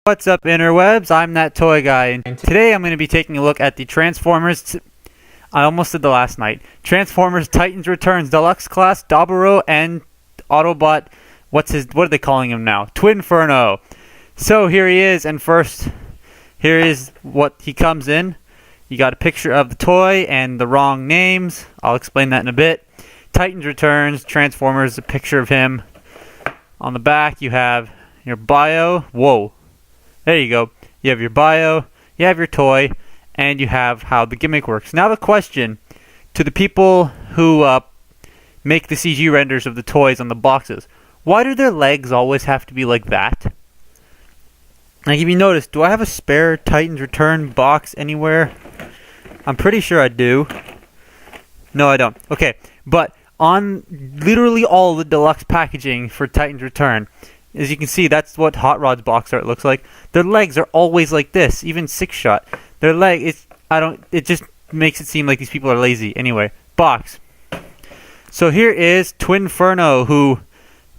What's up, interwebs? I'm that toy guy, and today I'm going to be taking a look at the Transformers. I almost did the last night. Transformers Titans Returns Deluxe Class Daburo and Autobot. What are they calling him now? Twinferno. So here he is, and first, here is what he comes in. You got a picture of the toy and the wrong names. I'll explain that in a bit. Titans Returns Transformers. A picture of him. On the back, you have your bio. Whoa. There you go. You have your bio, you have your toy, and you have how the gimmick works. Now the question to the people who make the CG renders of the toys on the boxes. Why do their legs always have to be like that? Like, if you notice, do I have a spare Titans Return box anywhere? I'm pretty sure I do. No, I don't. Okay, but on literally all the deluxe packaging for Titans Return, as you can see, that's what Hot Rod's box art looks like. Their legs are always like this, even 6-shot. Their leg, it just makes it seem like these people are lazy. Anyway, box. So here is Twinferno, who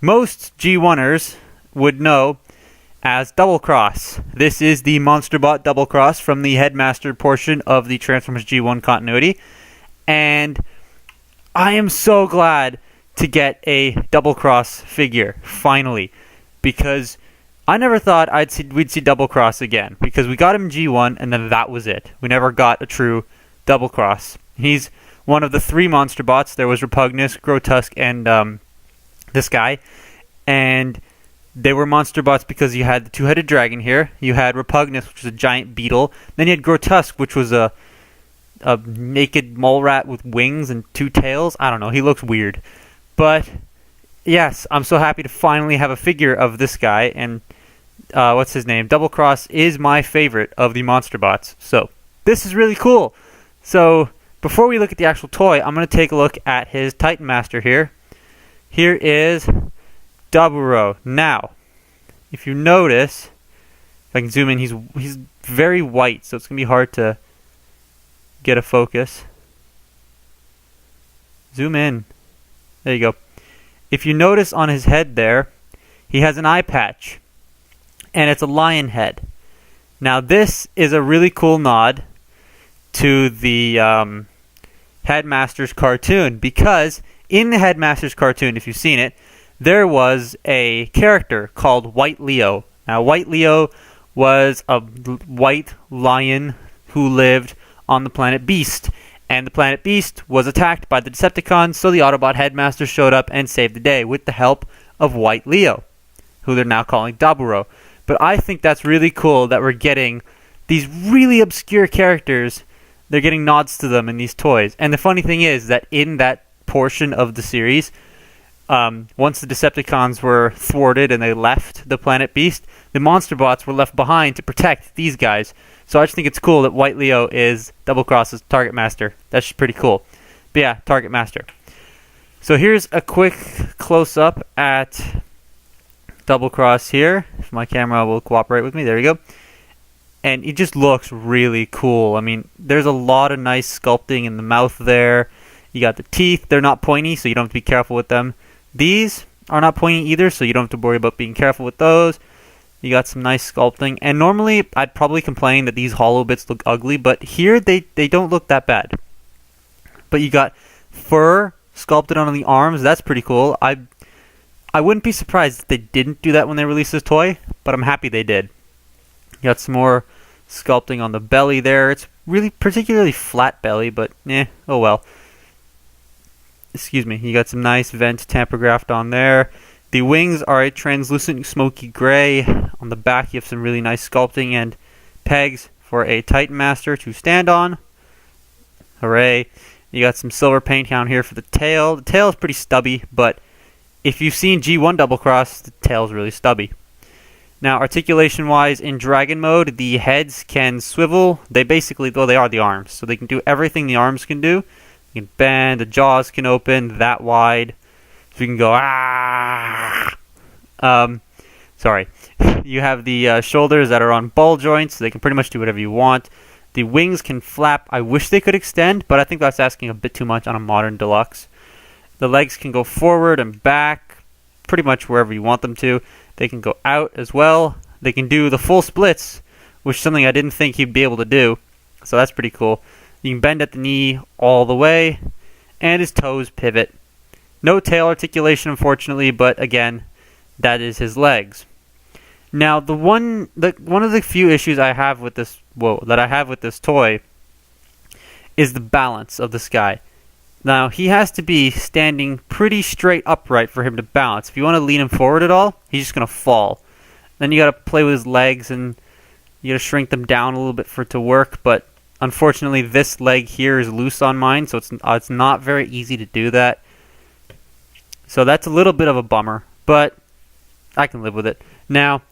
most G1ers would know as Double Cross. This is the MonsterBot Double Cross from the Headmaster portion of the Transformers G1 continuity. And I am so glad to get a Double Cross figure, finally. Because I never thought we'd see Double Cross again. Because we got him in G1, and then that was it. We never got a true Double Cross. He's one of the 3 monster bots. There was Repugnus, Grotesque, and this guy. And they were monster bots because you had the 2-headed dragon here. You had Repugnus, which was a giant beetle. Then you had Grotesque, which was a naked mole rat with wings and 2 tails. I don't know. He looks weird. But yes, I'm so happy to finally have a figure of this guy, and what's his name? Double Cross is my favorite of the monster bots. So this is really cool. So before we look at the actual toy, I'm going to take a look at his Titan Master here. Here is Daburo. Now, if you notice, if I can zoom in, he's very white, so it's going to be hard to get a focus. Zoom in. There you go. If you notice on his head there, he has an eye patch, and it's a lion head. Now this is a really cool nod to the Headmaster's cartoon, because in the Headmaster's cartoon, if you've seen it, there was a character called White Leo. Now White Leo was a white lion who lived on the planet Beast. And the planet Beast was attacked by the Decepticons, so the Autobot Headmaster showed up and saved the day with the help of White Leo, who they're now calling Daburo. But I think that's really cool that we're getting these really obscure characters. They're getting nods to them in these toys. And the funny thing is that in that portion of the series, once the Decepticons were thwarted and they left the planet Beast, the monster bots were left behind to protect these guys. So I just think it's cool that White Leo is Double Cross's Target Master. That's just pretty cool. But yeah, Target Master. So here's a quick close-up at Double Cross here. If my camera will cooperate with me. There you go. And it just looks really cool. I mean, there's a lot of nice sculpting in the mouth there. You got the teeth. They're not pointy, so you don't have to be careful with them. These are not pointy either, so you don't have to worry about being careful with those. You got some nice sculpting. And normally, I'd probably complain that these hollow bits look ugly, but here they don't look that bad. But you got fur sculpted on the arms. That's pretty cool. I wouldn't be surprised if they didn't do that when they released this toy, but I'm happy they did. You got some more sculpting on the belly there. It's really particularly flat belly, but oh well. Excuse me. You got some nice vent tamper-graft on there. The wings are a translucent smoky gray. On the back you have some really nice sculpting and pegs for a Titan Master to stand on. Hooray. You got some silver paint down here for the tail. The tail is pretty stubby, but if you've seen G1 Double Cross, the tail's really stubby. Now, articulation-wise, in Dragon Mode, the heads can swivel. They are the arms, so they can do everything the arms can do. You can bend, the jaws can open that wide. So you can go, sorry. You have the shoulders that are on ball joints, so they can pretty much do whatever you want. The wings can flap. I wish they could extend, but I think that's asking a bit too much on a modern deluxe. The legs can go forward and back, pretty much wherever you want them to. They can go out as well. they can do the full splits, which is something I didn't think he'd be able to do. So that's pretty cool. You can bend at the knee all the way, and his toes pivot. No tail articulation, unfortunately, but again, that is his legs. Now, one of the few issues I have with this toy is the balance of this guy. Now, he has to be standing pretty straight upright for him to balance. If you want to lean him forward at all, he's just going to fall. Then you got to play with his legs, and you got to shrink them down a little bit for it to work. But unfortunately, this leg here is loose on mine, so it's not very easy to do that. So that's a little bit of a bummer, but I can live with it. Now,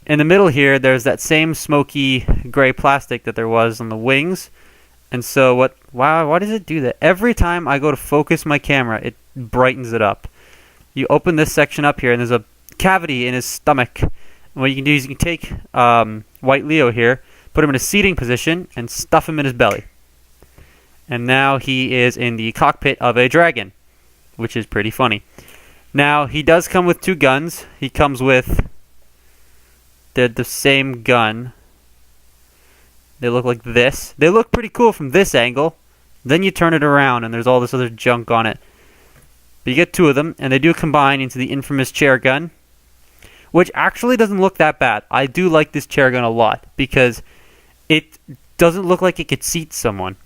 in the middle here, there's that same smoky gray plastic that there was on the wings. And so why does it do that? Every time I go to focus my camera, it brightens it up. You open this section up here, and there's a cavity in his stomach. And what you can do is you can take White Leo here, put him in a seating position, and stuff him in his belly. And now he is in the cockpit of a dragon, which is pretty funny. Now, he does come with two guns. He comes with the same gun. They look like this. They look pretty cool from this angle. Then you turn it around, and there's all this other junk on it. But you get two of them, and they do combine into the infamous chair gun, which actually doesn't look that bad. I do like this chair gun a lot, because it doesn't look like it could seat someone.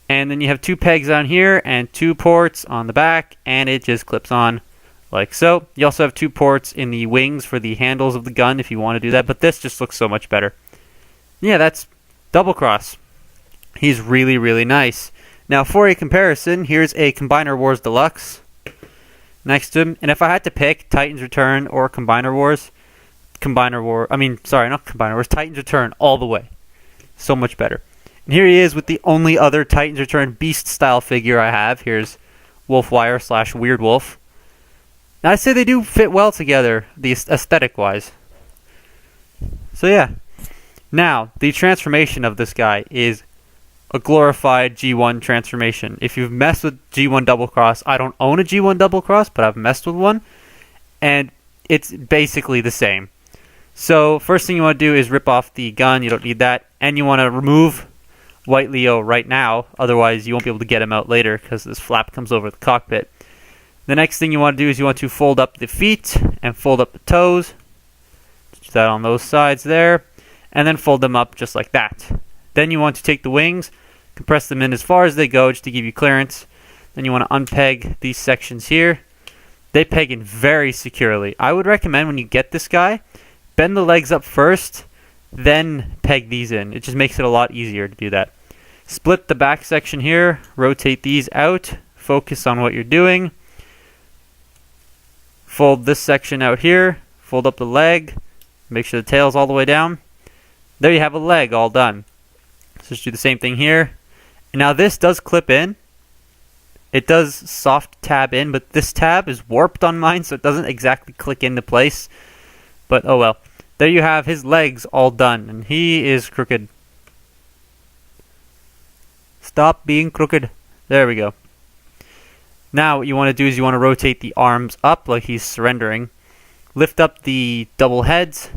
And then you have two pegs on here, and two ports on the back, and it just clips on like so. You also have two ports in the wings for the handles of the gun if you want to do that, but this just looks so much better. Yeah, that's Double Cross. He's really, really nice. Now, for a comparison, here's a Combiner Wars Deluxe next to him. And if I had to pick Titans Return or Combiner Wars, Titans Return all the way. So much better. And here he is with the only other Titans Return Beast-style figure I have. Here's Wolfwire / Weird Wolf. Now, I'd say they do fit well together, the aesthetic-wise. So, yeah. Now, the transformation of this guy is a glorified G1 transformation. If you've messed with G1 Double Cross, I don't own a G1 Double Cross, but I've messed with one, and it's basically the same. So, first thing you want to do is rip off the gun. You don't need that. And you want to remove White Leo right now, otherwise you won't be able to get him out later because this flap comes over the cockpit. The next thing you want to do is you want to fold up the feet and fold up the toes. Do that on those sides there. And then fold them up just like that. Then you want to take the wings, compress them in as far as they go just to give you clearance. Then you want to unpeg these sections here. They peg in very securely. I would recommend when you get this guy, bend the legs up first, then peg these in. It just makes it a lot easier to do that. Split the back section here, rotate these out, focus on what you're doing. Fold this section out here, fold up the leg, make sure the tail's all the way down. There you have a leg all done. So just do the same thing here. And now this does clip in. It does soft tab in, but this tab is warped on mine, so it doesn't exactly click into place. But oh well. There you have his legs all done, and he is crooked. Stop being crooked. There we go. Now what you want to do is you want to rotate the arms up like he's surrendering. Lift up the double heads.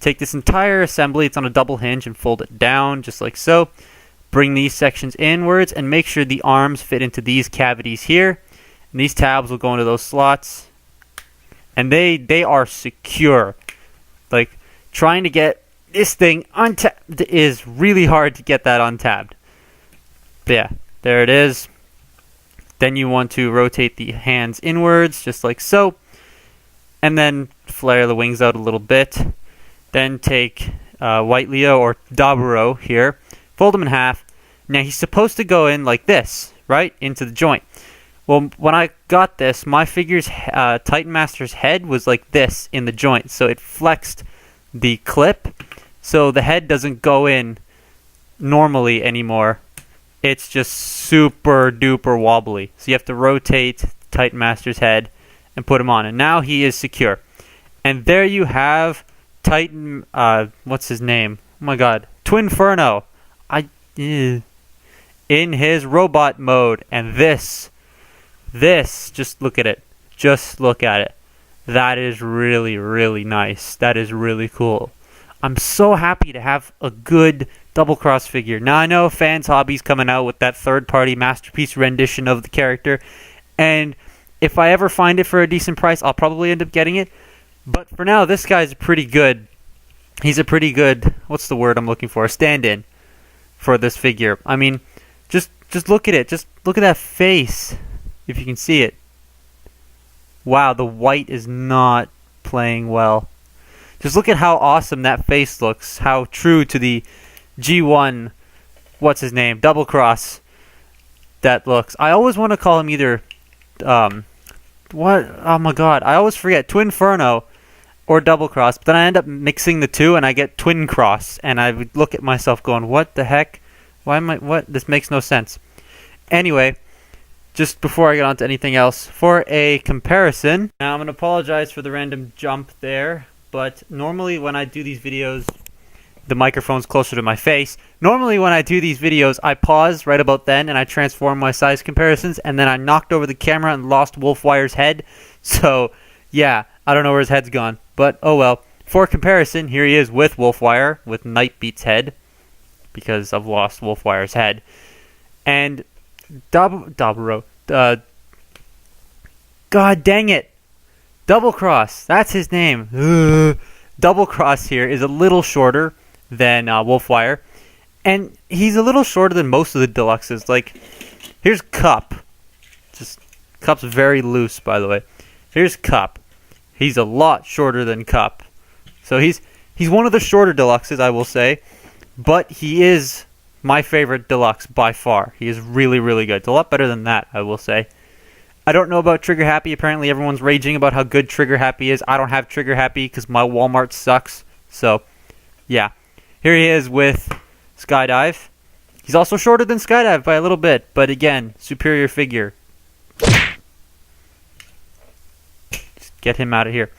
Take this entire assembly, it's on a double hinge, and fold it down just like so. Bring these sections inwards and make sure the arms fit into these cavities here. And these tabs will go into those slots. And they are secure. Like, trying to get this thing untabbed is really hard to get that untabbed. But yeah, there it is. Then you want to rotate the hands inwards just like so. And then flare the wings out a little bit. Then take White Leo or Daburo here, fold him in half. Now he's supposed to go in like this, right, into the joint. Well, when I got this, my figure's Titan Master's head was like this in the joint, so it flexed the clip, so the head doesn't go in normally anymore. It's just super duper wobbly. So you have to rotate Titan Master's head and put him on, and now he is secure. And there you have Titan, what's his name? Oh my god, Twinferno. In his robot mode, and this, just look at it. Just look at it. That is really, really nice. That is really cool. I'm so happy to have a good Double Cross figure. Now I know Fans Hobby's coming out with that third-party masterpiece rendition of the character, and if I ever find it for a decent price, I'll probably end up getting it. But for now, this guy's pretty good. He's a pretty good, what's the word I'm looking for? A stand-in for this figure. I mean, just look at it. Just look at that face, if you can see it. Wow, the white is not playing well. Just look at how awesome that face looks. How true to the G1, what's his name, Double Cross that looks. I always want to call him either, what? Oh my god, I always forget, Twinferno or Double Cross, but then I end up mixing the two and I get Twin Cross, and I would look at myself going, what the heck? Why am I, what? This makes no sense. Anyway, just before I get on to anything else, for a comparison, now I'm going to apologize for the random jump there, but normally when I do these videos, the microphone's closer to my face. Normally when I do these videos, I pause right about then and I transform my size comparisons, and then I knocked over the camera and lost Wolfwire's head. So, yeah, I don't know where his head's gone, but oh well. For comparison, here he is with Wolfwire, with Nightbeat's head, because I've lost Wolfwire's head. And God dang it! Double Cross, that's his name. Double Cross here is a little shorter than Wolfwire, and he's a little shorter than most of the deluxes. Like, here's Cup. Just Cup's very loose, by the way. Here's Cup. He's a lot shorter than Cup. So he's one of the shorter deluxes, I will say, but he is my favorite deluxe by far. He is really, really good. It's a lot better than that, I will say. I don't know about Trigger Happy. Apparently everyone's raging about how good Trigger Happy is. I don't have Trigger Happy because my Walmart sucks. So, yeah. Here he is with Skydive. He's also shorter than Skydive by a little bit, but again, superior figure. Just get him out of here.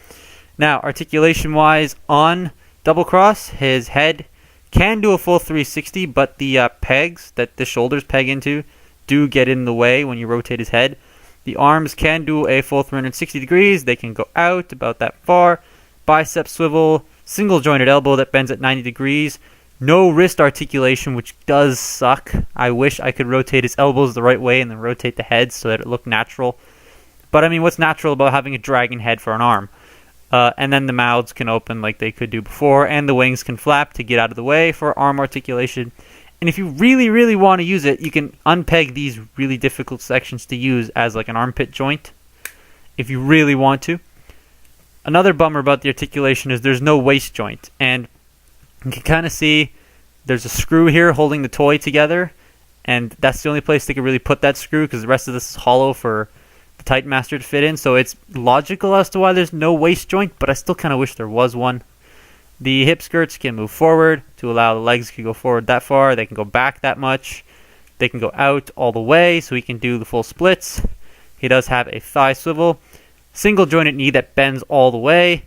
Now, articulation-wise, on Double Cross, his head can do a full 360, but the pegs that the shoulders peg into do get in the way when you rotate his head. The arms can do a full 360 degrees. They can go out about that far. Bicep swivel, single jointed elbow that bends at 90 degrees. No wrist articulation, which does suck. I wish I could rotate his elbows the right way and then rotate the head so that it looked natural. But I mean, what's natural about having a dragon head for an arm? And then the mouths can open like they could do before, and the wings can flap to get out of the way for arm articulation. And if you really, really want to use it, you can unpeg these really difficult sections to use as like an armpit joint, if you really want to. Another bummer about the articulation is there's no waist joint, and you can kind of see there's a screw here holding the toy together, and that's the only place they could really put that screw because the rest of this is hollow for the Titan Master to fit in, so it's logical as to why there's no waist joint, but I still kind of wish there was one. The hip skirts can move forward to allow the legs to go forward that far. They can go back that much. They can go out all the way, so he can do the full splits. He does have a thigh swivel, single jointed knee that bends all the way,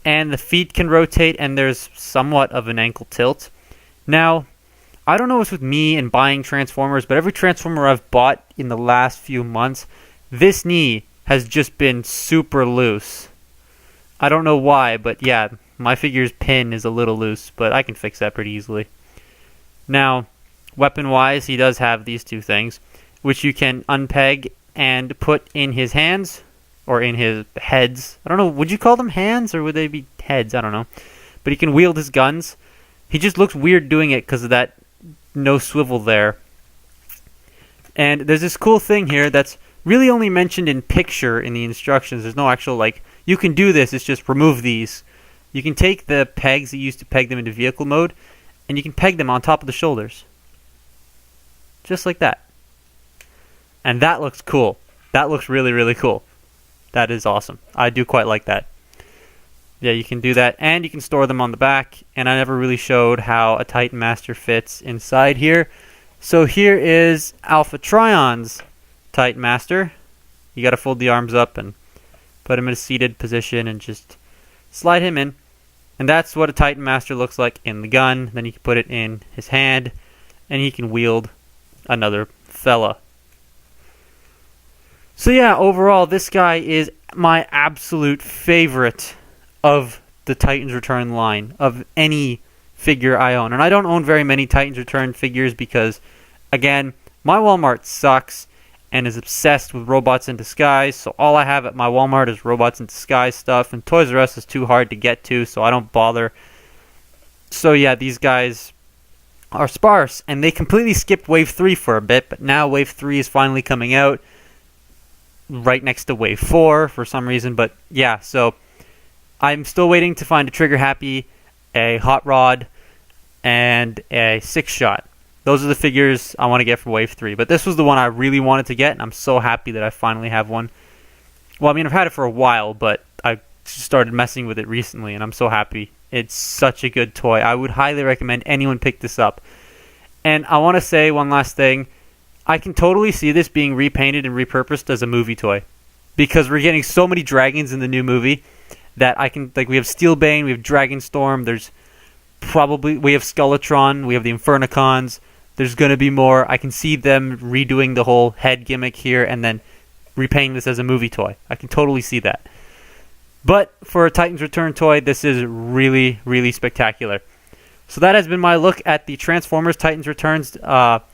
and the feet can rotate, and there's somewhat of an ankle tilt. Now, I don't know what's with me and buying Transformers, but every Transformer I've bought in the last few months, this knee has just been super loose. I don't know why, but yeah, my figure's pin is a little loose, but I can fix that pretty easily. Now, weapon-wise, he does have these two things, which you can unpeg and put in his hands, or in his heads. I don't know, would you call them hands, or would they be heads? I don't know. But he can wield his guns. He just looks weird doing it because of that no swivel there. And there's this cool thing here that's really only mentioned in picture in the instructions. There's no actual, like, you can do this, it's just remove these. You can take the pegs that you used to peg them into vehicle mode, and you can peg them on top of the shoulders. Just like that. And that looks cool. That looks really, really cool. That is awesome. I do quite like that. Yeah, you can do that, and you can store them on the back, and I never really showed how a Titan Master fits inside here. So here is Alpha Trion's Titan Master. You gotta fold the arms up and put him in a seated position and just slide him in. And that's what a Titan Master looks like in the gun. Then you can put it in his hand, and he can wield another fella. So yeah, overall, this guy is my absolute favorite of the Titans Return line of any figure I own. And I don't own very many Titans Return figures because, again, my Walmart sucks and is obsessed with robots in disguise. So all I have at my Walmart is robots in disguise stuff. And Toys R Us is too hard to get to, so I don't bother. So yeah, these guys are sparse. And they completely skipped Wave 3 for a bit. But now Wave 3 is finally coming out right next to Wave 4 for some reason. But yeah, so I'm still waiting to find a Trigger Happy, a Hot Rod, and a 6-Shot. Those are the figures I want to get for Wave 3. But this was the one I really wanted to get, and I'm so happy that I finally have one. Well, I mean, I've had it for a while, but I started messing with it recently, and I'm so happy. It's such a good toy. I would highly recommend anyone pick this up. And I want to say one last thing. I can totally see this being repainted and repurposed as a movie toy. Because we're getting so many dragons in the new movie that I can, like, we have Steelbane, we have Dragonstorm, we have Skeletron, we have the Infernicons. There's going to be more. I can see them redoing the whole head gimmick here and then repainting this as a movie toy. I can totally see that. But for a Titans Return toy, this is really, really spectacular. So that has been my look at the Transformers Titans Returns Daburo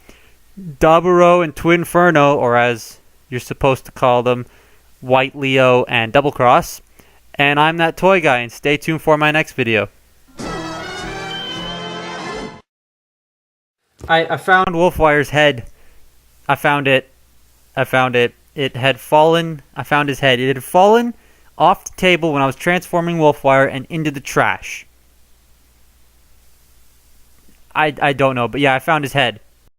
and Twinferno, or as you're supposed to call them, White Leo and Double Cross. And I'm that toy guy, and stay tuned for my next video. I found Wolfwire's head. I found it. It had fallen. I found his head. It had fallen off the table when I was transforming Wolfwire and into the trash. I don't know, but yeah, I found his head.